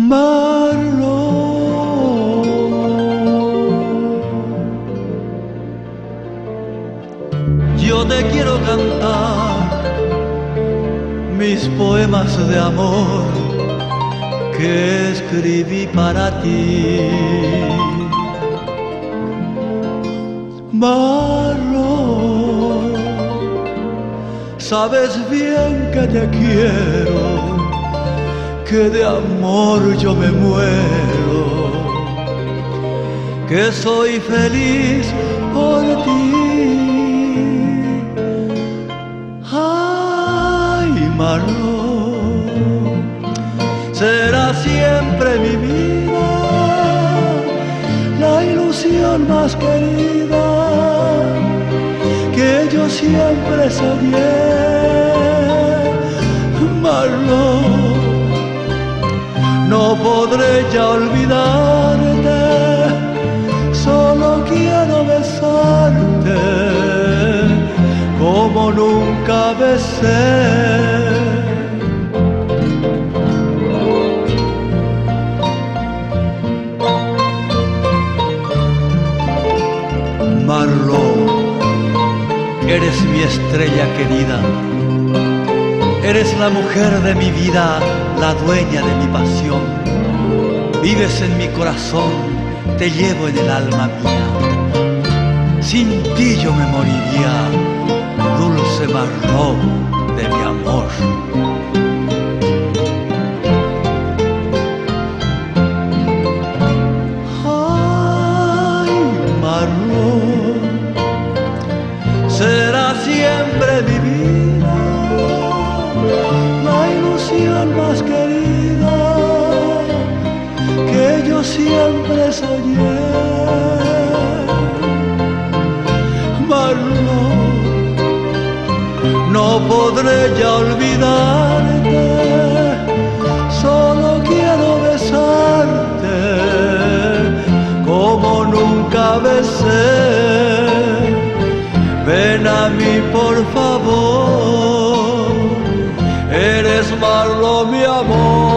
Marlon, yo te quiero cantar mis poemas de amor que escribí para ti. Marlon, sabes bien que te quiero, que de amor yo me muero, que soy feliz por ti. Ay, Marlon, será siempre mi vida la ilusión más querida que yo siempre soñé. Marlon, no podré ya olvidarte, solo quiero besarte como nunca besé. Marlon, eres mi estrella querida, eres la mujer de mi vida, la dueña de mi pasión. Vives en mi corazón, te llevo en el alma mía. Sin ti yo me moriría, dulce Marlon de mi amor. Ay, Marlon, será siempre mi vida la ilusión más querida que yo siempre soñé. Marlon, no podré ya olvidarte, solo quiero besarte como nunca besé. Ven a mí por favor, eres Marlon mi amor.